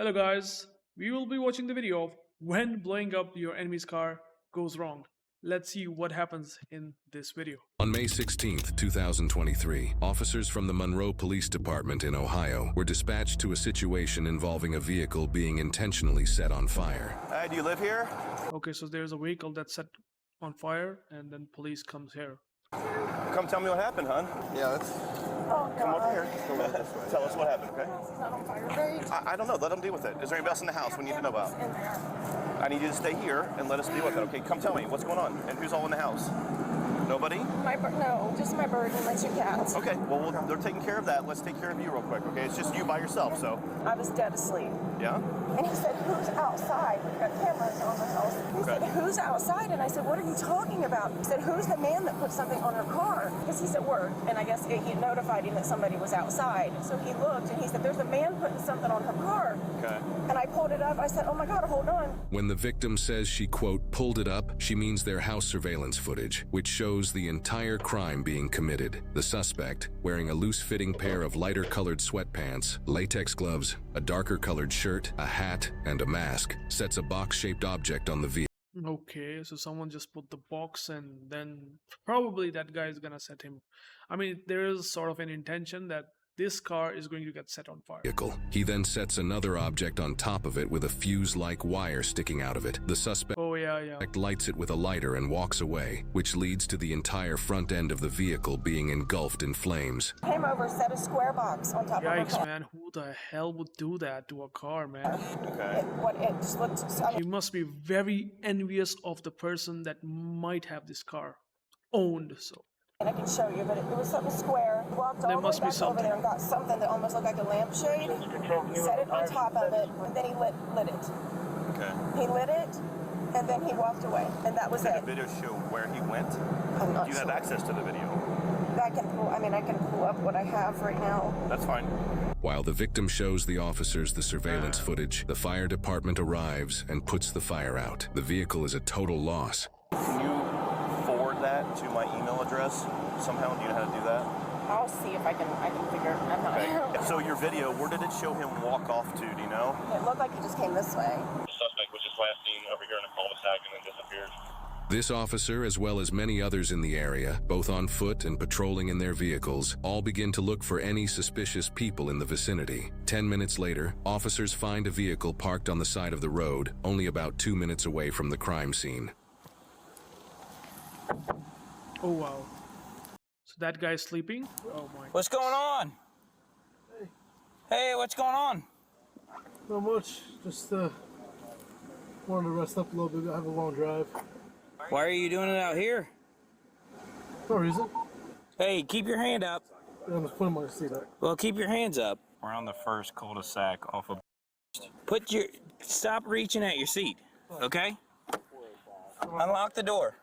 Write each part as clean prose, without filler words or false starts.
Hello guys, we will be watching the video of when blowing up your enemy's car goes wrong. Let's see what happens in this video. On May 16th, 2023, officers from the Monroe Police Department in Ohio were dispatched to a situation involving a vehicle being intentionally set on fire. Do you live here? Okay, so there's a vehicle that's set on fire and then police comes here. Come tell me what happened, hon. Yeah, that's... Come over here. Tell us what happened, okay? It's not on fire, right? I don't know. Let them deal with it. Is there anybody else in the house we need to know about? In there. I need you to stay here and let us deal with it, okay? Come tell me what's going on and who's all in the house. Nobody? No, just my bird and my two cats. Okay, well, they're taking care of that. Let's take care of you real quick, okay? It's just you by yourself, so. I was dead asleep. Yeah? And he said, who's outside? We've got cameras on the house. He said, who's outside? And I said, what are you talking about? He said, who's the man that put something on her car? Because he's at work, and I guess he notified him that somebody was outside. So he looked, and he said, there's a man putting something on her car. Okay. And I pulled it up. I said, oh my God, hold on. When the victim says she, quote, pulled it up, she means their house surveillance footage, which shows the entire crime being committed. The suspect, wearing a loose-fitting pair of lighter-colored sweatpants, latex gloves, a darker-colored shirt, a hat, and a mask, sets a box-shaped object on the vehicle. Okay, so someone just put the box and then probably that guy is gonna set him. I mean, there is sort of an intention that this car is going to get set on fire. He then sets another object on top of it with a fuse-like wire sticking out of it. The suspect lights it with a lighter and walks away, which leads to the entire front end of the vehicle being engulfed in flames. Came over, set a square box on top of her Yikes, man. Who the hell would do that to a car, man? Okay. It just looked... You must be very envious of the person that might have this car owned, so. And I can show you, but it was something square. Walked all the way back over there and got something that almost looked like a lampshade. Set it on top of it, and then he lit it. Okay. He lit it, and then he walked away, and that was Did it. the video show where he went? I'm not Do you have sure. access to the video? I can pull up what I have right now. That's fine. While the victim shows the officers the surveillance footage, the fire department arrives and puts the fire out. The vehicle is a total loss. Can you forward that to my email address somehow? Do you know how to do that? I'll see if I can figure it out. Okay. So your video, where did it show him walk off to? Do you know? It looked like he just came this way. The suspect was just last seen over here in a cul-de-sac and then disappeared. This officer, as well as many others in the area, both on foot and patrolling in their vehicles, all begin to look for any suspicious people in the vicinity. 10 minutes later, officers find a vehicle parked on the side of the road, only about 2 minutes away from the crime scene. Oh wow. So that guy's sleeping? Oh my. What's going on? Hey, what's going on? Not much. Just wanted to rest up a little bit. I have a long drive. Why are you doing it out here? No reason. Hey, keep your hand up. I'm just putting my seat up. Well, keep your hands up. We're on the first cul-de-sac off of... Stop reaching at your seat, okay? Unlock the door.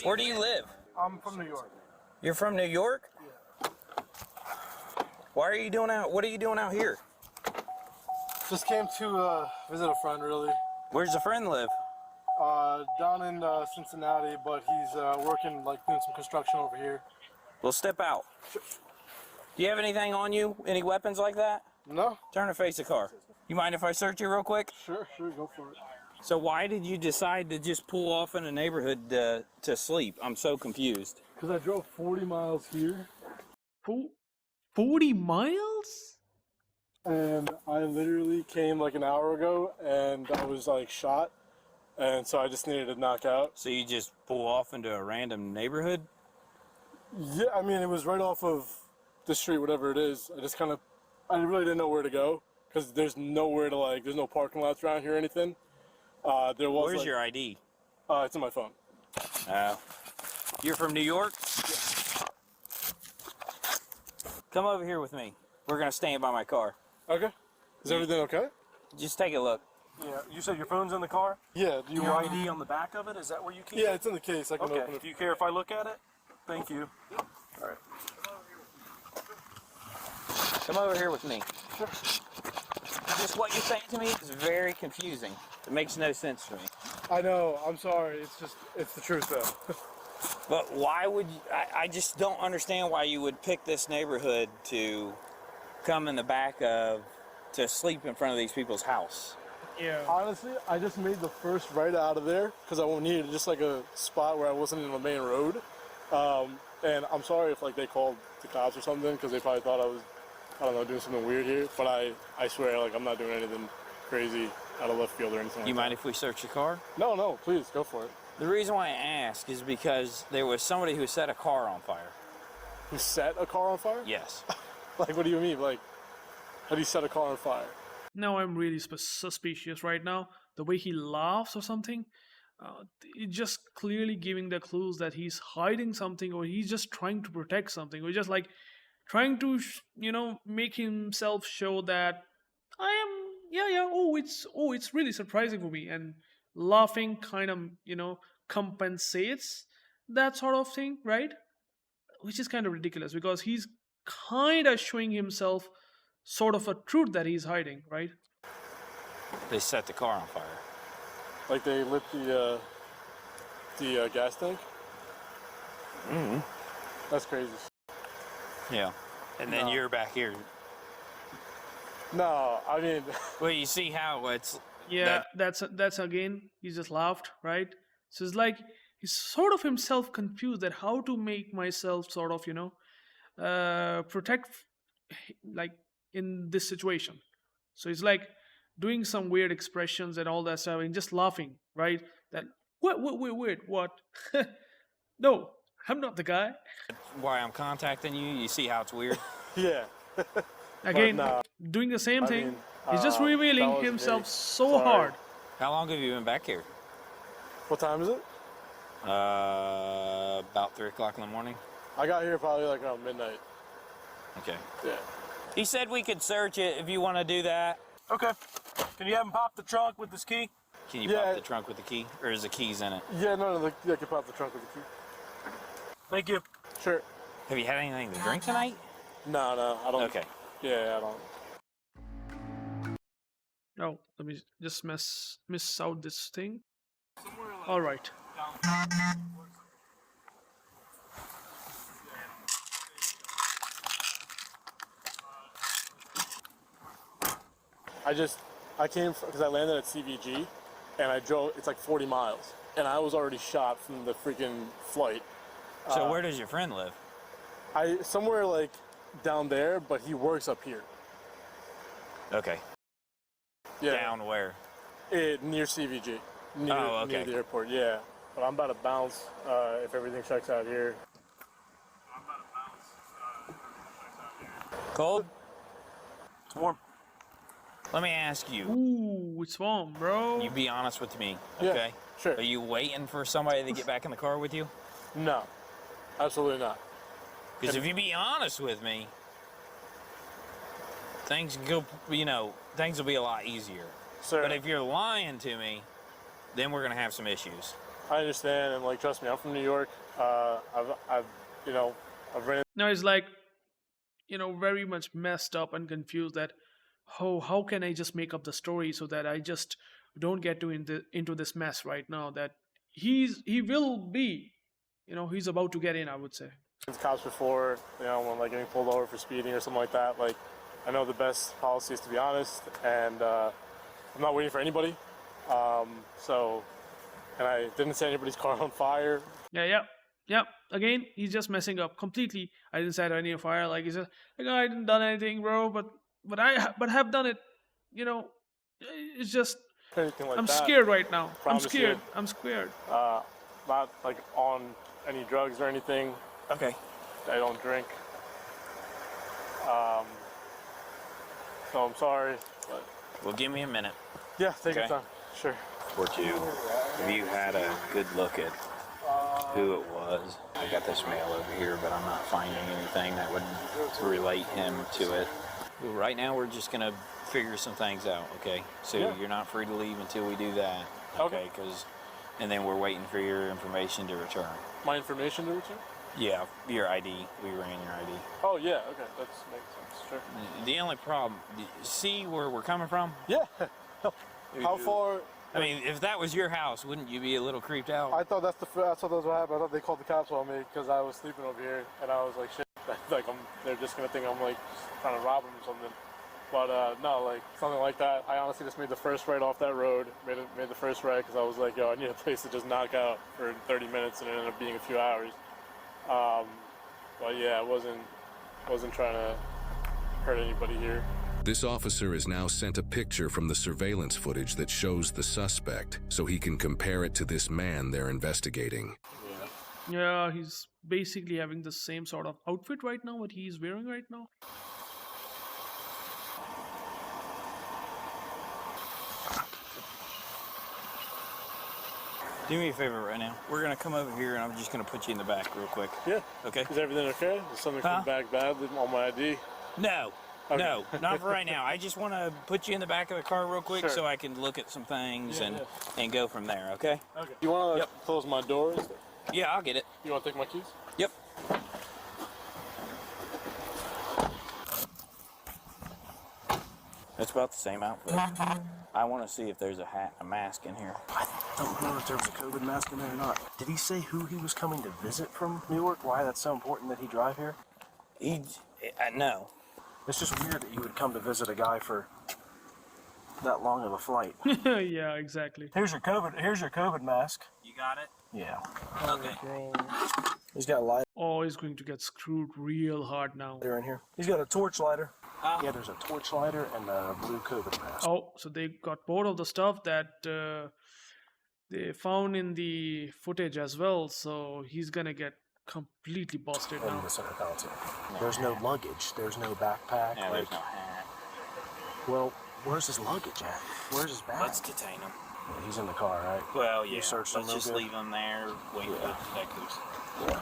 Where do you live? I'm from New York. You're from New York? Yeah. What are you doing out here? Just came to visit a friend, really. Where's the friend live? Down in Cincinnati, but he's working, like, doing some construction over here. Well, step out. Sure. Do you have anything on you? Any weapons like that? No? Turn and face the car. You mind if I search you real quick? Sure, go for it. So why did you decide to just pull off in a neighborhood to sleep? I'm so confused. Because I drove 40 miles here. 40 miles? And I literally came like an hour ago, and I was, like, shot. And so I just needed to knock out. So you just pull off into a random neighborhood? Yeah, I mean, it was right off of the street, whatever it is. I really didn't know where to go. Because there's nowhere to, like, there's no parking lots around here or anything. Where's like, your ID? It's in my phone. You're from New York? Yeah. Come over here with me. We're gonna stand by my car. Okay. Is everything okay? Just take a look. Yeah, you said your phone's in the car? Yeah. Do you Your want ID on the back of it? Is that where you keep it? Yeah, it's in the case. I can Okay. open it. Do you care if I look at it? Thank you. All right. Come over here with me. Sure. Just what you're saying to me is very confusing. It makes no sense to me. I know. I'm sorry. It's the truth, though. But why would you, I just don't understand why you would pick this neighborhood to come in the back of to sleep in front of these people's house. Yeah. Honestly, I just made the first right out of there because I needed just like a spot where I wasn't in the main road. And I'm sorry if like they called the cops or something because they probably thought I was, I don't know, doing something weird here. But I swear, like I'm not doing anything crazy out of left field or anything. You like mind if we search your car? that. No, please go for it. The reason why I ask is because there was somebody who set a car on fire. You set a car on fire? Yes. Like, what do you mean? Like, how do you set a car on fire? Now I'm really suspicious right now. The way he laughs or something, it's just clearly giving the clues that he's hiding something or he's just trying to protect something or just like trying to, make himself show that I am, yeah, it's really surprising for me. And laughing kind of, compensates that sort of thing, right? Which is kind of ridiculous because he's kind of showing himself sort of a truth that he's hiding, right? They set the car on fire. Like they lit the gas tank? Mm-hmm. That's crazy. Yeah. And then No. you're back here. No, I mean, Well, you see how it's... Yeah, that's again, he just laughed, right? So it's like he's sort of himself confused that how to make myself sort of, protect like in this situation. So he's like doing some weird expressions and all that stuff and just laughing, right? That what? No, I'm not the guy. Why I'm contacting you, you see how it's weird? yeah. Again, nah, doing the same I thing. mean, He's just that revealing was himself me. so Sorry. hard. How long have you been back here? What time is it? About 3 o'clock in the morning. I got here probably like around midnight. Okay. Yeah. He said we could search it if you want to do that. Okay. Can you have him pop the trunk with this key? Can you Yeah. pop the trunk with the key? Or is the keys in it? Yeah, no, I can pop the trunk with the key. Thank you. Sure. Have you had anything to drink tonight? No, I don't. Okay. Yeah, I don't. Oh, let me just miss out this thing. All right. I came because I landed at CVG, and I drove. It's like 40 miles, and I was already shot from the freaking flight. So where does your friend live? Somewhere like down there, but he works up here. Okay. Yeah. Down where? Near CVG. Near, Oh, okay. Near the airport, yeah. But I'm about to bounce if everything checks out here. Cold? It's warm. Let me ask you. Ooh, it's warm, bro. You be honest with me, Yeah, okay? sure. Are you waiting for somebody to get back in the car with you? No, absolutely not. Because if you be honest with me, things go, things will be a lot easier. Sir, But if you're lying to me, then we're gonna have some issues. I understand, and like, trust me, I'm from New York. I've ran. Now he's like, very much messed up and confused that, how can I just make up the story so that I just don't get into this mess right now that he will be, he's about to get in, I would say. Cops before, when like getting pulled over for speeding or something like that. Like, I know the best policy is to be honest, and I'm not waiting for anybody. And I didn't set anybody's car on fire. Yeah. Again, he's just messing up completely. I didn't set any fire. Like he said, like, I didn't done anything, bro. But I have done it. It's just Anything like I'm that. scared right now. Promise you. I'm scared. Not like on any drugs or anything. Okay. I don't drink. So I'm sorry, but Well, give me a minute. yeah, take your Okay. time. Sure. Or two. Have you had a good look at who it was? I got this mail over here, but I'm not finding anything that would relate him to it. Right now, we're just gonna figure some things out, okay? So Yeah. you're not free to leave until we do that, Okay. okay? And then we're waiting for your information to return. My information to return? Yeah, your ID. We ran your ID. Oh yeah, okay, that makes sense. Sure. The only problem, see where we're coming from? Yeah. How far? I mean, if that was your house, wouldn't you be a little creeped out? I thought that's what what happened. I thought they called the cops on me because I was sleeping over here, and I was like, shit. Like they're just gonna think I'm like trying to rob them or something. But no, like something like that. I honestly just made the first right off that road. Made the first right because I was like, yo, I need a place to just knock out for 30 minutes, and it ended up being a few hours. But yeah, I wasn't trying to hurt anybody here. This officer has now sent a picture from the surveillance footage that shows the suspect, so he can compare it to this man they're investigating. Yeah, he's basically having the same sort of outfit right now, what he's wearing right now. Do me a favor right now. We're gonna come over here, and I'm just gonna put you in the back real quick. Yeah. Okay. Is everything okay? Is something come back bad on my ID? No. Okay. No, not for right now. I just want to put you in the back of the car real quick so I can look at some things and go from there, okay? Okay. You want to close my doors? Yeah, I'll get it. You want to take my keys? Yep. It's about the same outfit. I want to see if there's a mask in here. I don't know if there was a COVID mask in there or not. Did he say who he was coming to visit from Newark? Why that's so important that he drive here? No. It's just weird that you would come to visit a guy for that long of a flight. Yeah, exactly. Here's your COVID mask. You got it? Yeah. Okay. He's got a lighter Oh, he's going to get screwed real hard now. in here. He's got a torch lighter. Yeah, there's a torch lighter and a blue COVID mask. Oh, so they got both of the stuff that they found in the footage as well, so he's gonna get completely busted In now. the center console. There's no luggage. There's no backpack. Yeah, there's no hat. Well, where's his luggage at? Where's his bag? Let's detain him. He's in the car, right? Well, yeah. You searched him Let's real just good? leave him there, wait for the detectives. Yeah.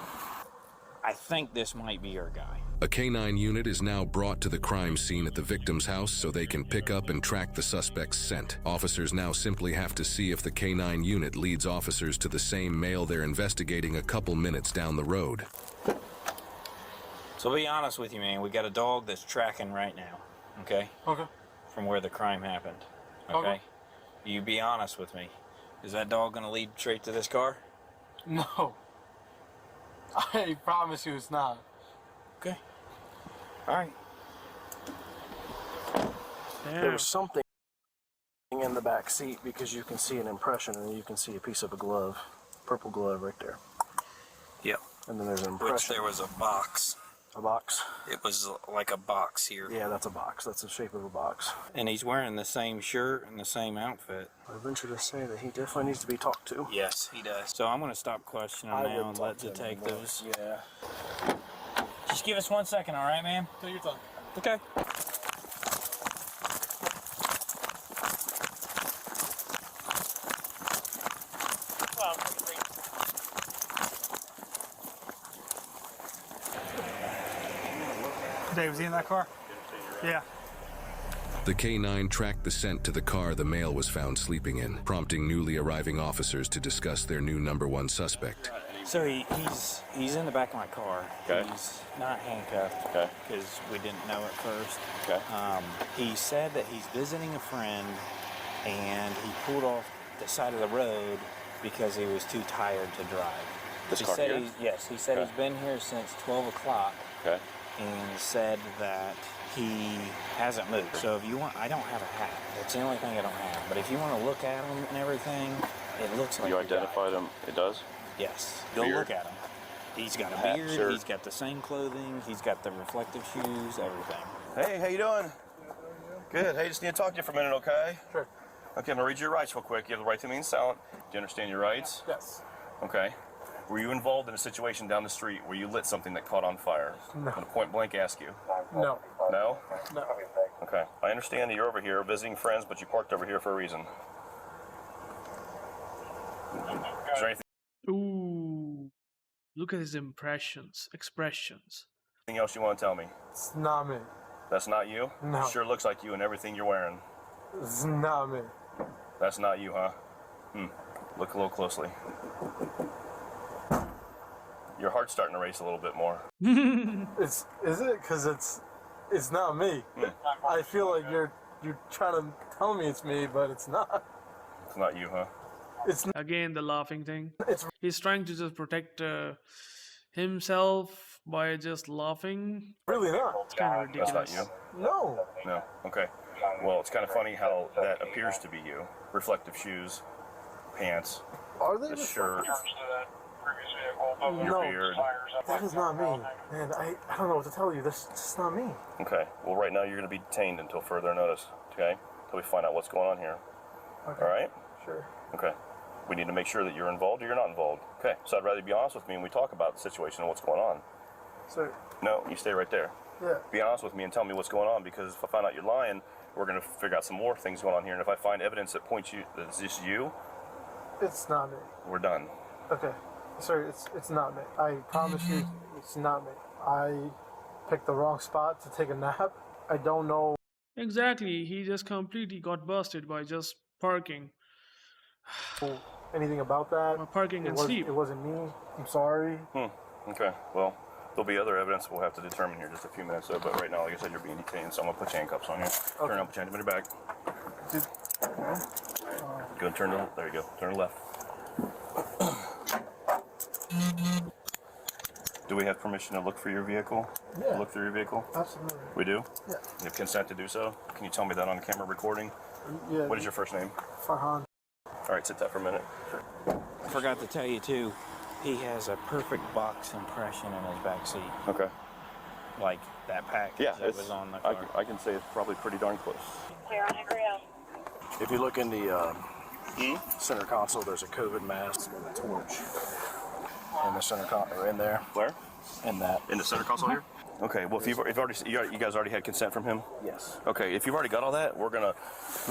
I think this might be our guy. A canine unit is now brought to the crime scene at the victim's house so they can pick up and track the suspect's scent. Officers now simply have to see if the canine unit leads officers to the same male they're investigating a couple minutes down the road. So I'll be honest with you, man. We got a dog that's tracking right now, okay? Okay. From where the crime happened, okay? You be honest with me. Is that dog gonna lead straight to this car? No. I promise you it's not. Okay. All right. There Damn. was something in the back seat because you can see an impression and you can see a piece of a glove, purple glove right there. Yep. And then there's an Which impression. there was a box. A box? It was like a box here. Yeah, that's a box. That's the shape of a box. And he's wearing the same shirt and the same outfit. I venture to say that he definitely needs to be talked to. Yes, he does. So I'm gonna stop questioning I now wouldn't and talk let to him detectives. anymore. Yeah. Just give us 1 second, all right, ma'am? Take your time. Okay. Dave, was he in that car? Yeah. The K9 tracked the scent to the car the male was found sleeping in, prompting newly arriving officers to discuss their new #1 suspect. So he's in the back of my car. Okay. He's not handcuffed. Okay. Because we didn't know at first. Okay. He said that he's visiting a friend, and he pulled off the side of the road because he was too tired to drive. This he car said here? Yes, he said Okay. he's been here since 12 o'clock. Okay. And said that he hasn't moved. So if you want, I don't have a hat. That's the only thing I don't have. But if you want to look at him and everything, it looks like You the guy. identified him. It does? Yes. Go Beard? look at him. He's got a Hat, beard. shirt. He's got the same clothing. He's got the reflective shoes. Everything. Hey, how you doing? Good. Hey, just need to talk to you for a minute, okay? Sure. Okay, I'm gonna read you your rights real quick. You have the right to remain silent. Do you understand your rights? Yes. Okay. Were you involved in a situation down the street where you lit something that caught on fire? No. I'm gonna point blank ask you. No. No? No. Okay. I understand that you're over here visiting friends, but you parked over here for a reason. Is there anything Ooh. Look at his expressions. else you want to tell me? It's not me. That's not you? No. Sure looks like you and everything you're wearing. It's not me. That's not you, huh? Look a little closely. Your heart's starting to race a little bit more. Is it? Because it's not me. I feel like you're trying to tell me it's me, but it's not. It's not you, huh? It's Again, the laughing thing. it's He's trying to just protect himself by just laughing. Really not. It's kind of That's not ridiculous. you? No. No. Okay. Well, it's kind of funny how that appears to be you. Reflective shoes, pants, Are they the the shirt, your No. beard. That is not me. Man, I don't know what to tell you. This is not me. Okay. Well, right now you're going to be detained until further notice. Okay. Until we find out what's going on here. Okay. All right. Sure. Okay. We need to make sure that you're involved or you're not involved. Okay. So I'd rather you be honest with me when we talk about the situation and what's going on. So, No, you stay right there. yeah. Be honest with me and tell me what's going on, because if I find out you're lying, we're going to figure out some more things going on here. And if I find evidence that points you that it's just you, It's not me. we're done. Okay. Sorry, it's not me. I promise you, it's not me. I picked the wrong spot to take a nap. I don't know. Exactly. He just completely got busted by just parking. Anything about that. Parking and sleep. It wasn't me. I'm sorry. Okay. Well, there'll be other evidence we'll have to determine here in just a few minutes, though. But right now, like I said, you're being detained, so I'm going to put handcuffs on you. Turn up, put your hand behind your back. Go and turn to there you go. Turn to left. Do we have permission to look for your vehicle? Yeah. Look through your vehicle? Absolutely. We do? Yeah. You have consent to do so? Can you tell me that on camera recording? Yeah. What is your first name? Farhan? All right, sit that for a minute. I forgot to tell you too, he has a perfect box impression in his back seat, Okay. like that package Yeah, that was on the I, car. I can say it's probably pretty darn close. Clear on your grill. If you look in the center console, there's a COVID mask and a torch. In the center console, in there. Where? In that. In the center console here? Okay. Well, if you've already, you guys already had consent from him. Yes. Okay. If you've already got all that, we'll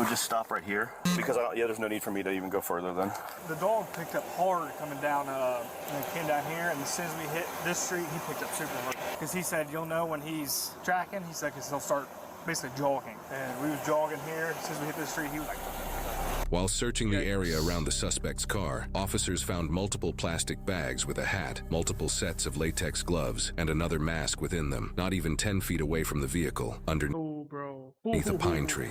just stop right here because there's no need for me to even go further then. The dog picked up hard coming down, and came down here, and as soon as we hit this street, he picked up super hard. Because he said, you'll know when he's tracking, he said, because he'll start basically jogging. And we was jogging here, as soon as we hit this street, he was like... While searching the area around the suspect's car, officers found multiple plastic bags with a hat, multiple sets of latex gloves, and another mask within them, not even 10 feet away from the vehicle, underneath Oh, bro. a pine tree.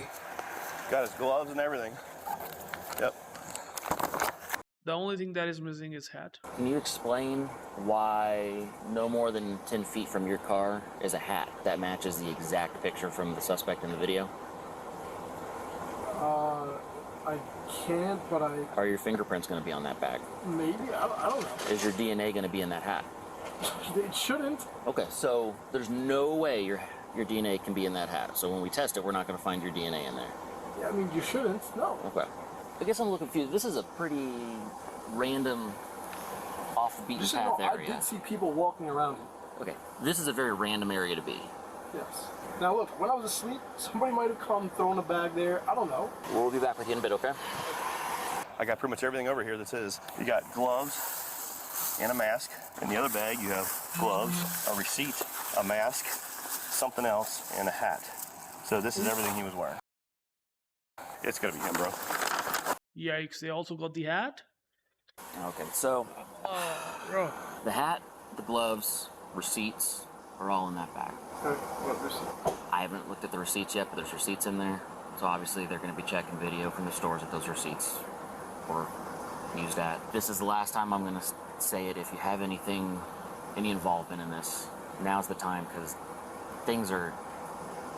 Got his gloves and everything. Yep. The only thing that is missing is hat. Can you explain why no more than 10 feet from your car is a hat that matches the exact picture from the suspect in the video? I can't, but Are your fingerprints going to be on that bag? maybe, I don't know. Is your DNA going to be in that hat? It shouldn't. Okay, so there's no way your DNA can be in that hat. So when we test it, we're not going to find your DNA in there. Yeah, I mean, you shouldn't, no. Okay. I guess I'm a little confused. This is a pretty random, off the beaten Just so path you know, I area. did see people walking around it. Okay, this is a very random area to be. Yes. Now look, when I was asleep, somebody might have come, thrown a bag there. I don't know. We'll be back with you in a bit, okay? I got pretty much everything over here that's his. You got gloves and a mask. In the other bag, you have gloves, a receipt, a mask, something else, and a hat. So this is everything he was wearing. It's gonna be him, bro. Yikes, they also got the hat? Okay, so Bro. the hat, the gloves, receipts are all in that bag. What receipt? I haven't looked at the receipts yet, but there's receipts in there. So obviously they're going to be checking video from the stores that those receipts were used at. This is the last time I'm going to say it. If you have any involvement in this, now's the time, because things are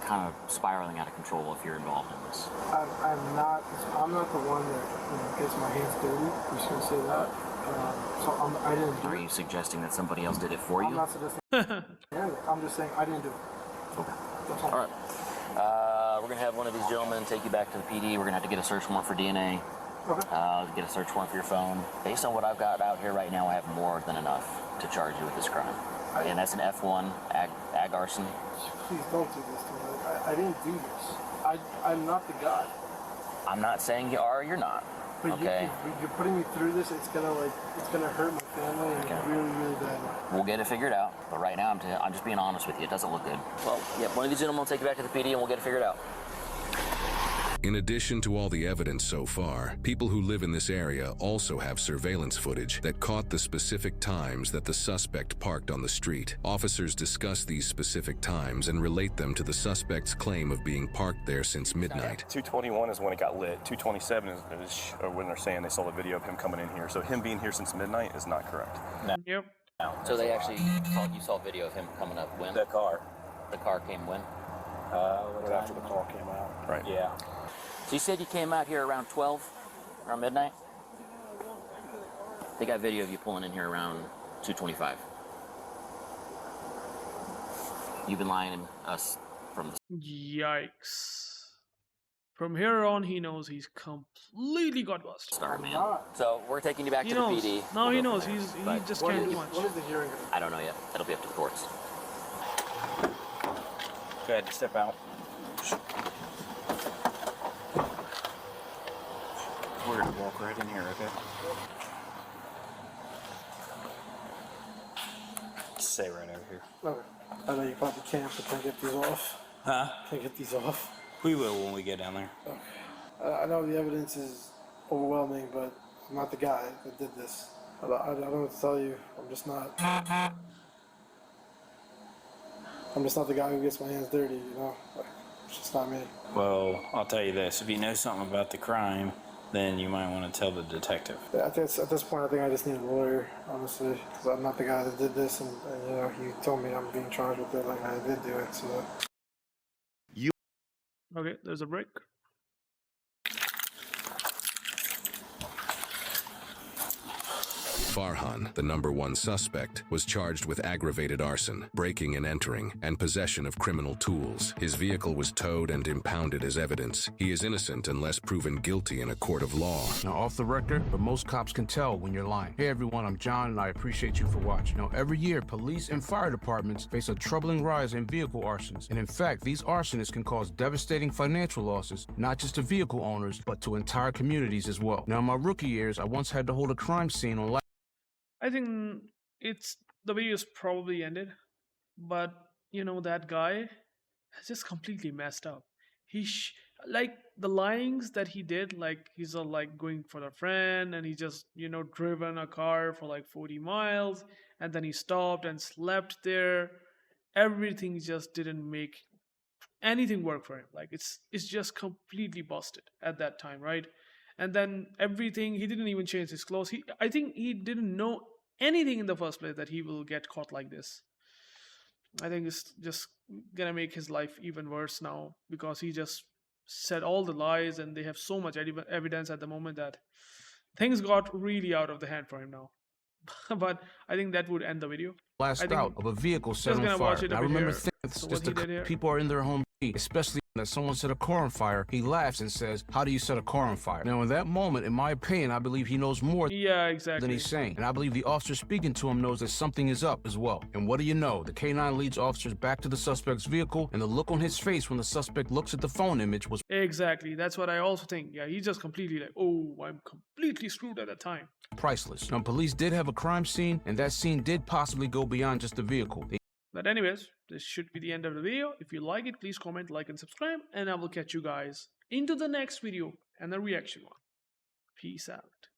kind of spiraling out of control if you're involved in this. I'm not the one that gets my hands dirty. I'm just gonna say that. So I didn't do Are it. you suggesting that somebody else did it for I'm you? not suggesting. I'm just saying I didn't do it. Okay. That's All right. We're going to have one of these gentlemen take you back to the PD. We're going to have to get a search warrant for DNA. Okay. Get a search warrant for your phone. Based on what I've got out here right now, I have more than enough to charge you with this crime. And that's an F1, ag arson. Please don't do this to me. I didn't do this. I'm not the guy. I'm not saying you are or you're not. But Okay. you're putting me through this. It's gonna hurt my family in a really, really bad way. We'll get it figured out. But right now, I'm just being honest with you. It doesn't look good. Well, yeah, one of these gentlemen will take you back to the PD and we'll get it figured out. In addition to all the evidence so far, people who live in this area also have surveillance footage that caught the specific times that the suspect parked on the street. Officers discuss these specific times and relate them to the suspect's claim of being parked there since midnight. 221 is when it got lit. 227 is when they're saying they saw the video of him coming in here. So him being here since midnight is not correct. Yep. So they actually you saw video of him coming up when? The car. The car came when? Right after the call came out. Right. Yeah. So you said you came out here around 12, around midnight? They got video of you pulling in here around 2:25. You've been lying to us from the... Yikes. From here on, he knows he's completely got busted. start, man. So we're taking you back He to knows. the PD. No, We'll he go knows. from there. He But just can't do much. What is the hearing? I don't know yet. That'll be up to the courts. Go ahead, step out. We're gonna walk right in here, okay? Stay right over here. Okay. I know you probably can't, but can I get these off? Huh? Can I get these off? We will when we get down there. Okay. I know the evidence is overwhelming, but I'm not the guy that did this. I don't know what to tell you. I'm just not the guy who gets my hands dirty, you know? Like, it's just not me. Well, I'll tell you this. If you know something about the crime, then you might want to tell the detective. At this point, I think I just need a lawyer, honestly, because I'm not the guy that did this, and you know, he told me I'm being charged with it, like I did do it, so... Okay, there's a break. Farhan, the #1 suspect, was charged with aggravated arson, breaking and entering, and possession of criminal tools. His vehicle was towed and impounded as evidence. He is innocent unless proven guilty in a court of law. Now, off the record, but most cops can tell when you're lying. Hey everyone, I'm John, and I appreciate you for watching. Now, every year, police and fire departments face a troubling rise in vehicle arsons. And in fact, these arsonists can cause devastating financial losses, not just to vehicle owners, but to entire communities as well. Now, in my rookie years, I once had to hold a crime scene on I think the video is probably ended, but you know, that guy has just completely messed up. Like the lyings that he did, like he's like going for a friend and he just, you know, driven a car for like 40 miles and then he stopped and slept there. Everything just didn't make anything work for him. Like it's just completely busted at that time, right? And then everything, he didn't even change his clothes. I think he didn't know anything in the first place that he will get caught like this. I think it's just gonna make his life even worse now because he just said all the lies and they have so much evidence at the moment that things got really out of the hand for him now. But I think that would end the video. blast out of a vehicle set on fire. And I remember thinking, just the people are in their home, especially that someone set a car on fire. He laughs and says, how do you set a car on fire? Now, in that moment, in my opinion, I believe he knows more than he's saying. And I believe the officer speaking to him knows that something is up as well. And what do you know? The K9 leads officers back to the suspect's vehicle, and the look on his face when the suspect looks at the phone image was exactly. That's what I also think. Yeah, he's just completely like, oh, I'm completely screwed at that time. priceless. Now, police did have a crime scene, and that scene did possibly go beyond just the vehicle. But anyways, this should be the end of the video. If you like it, please comment, like, and subscribe. And I will catch you guys into the next video and the reaction one. Peace out.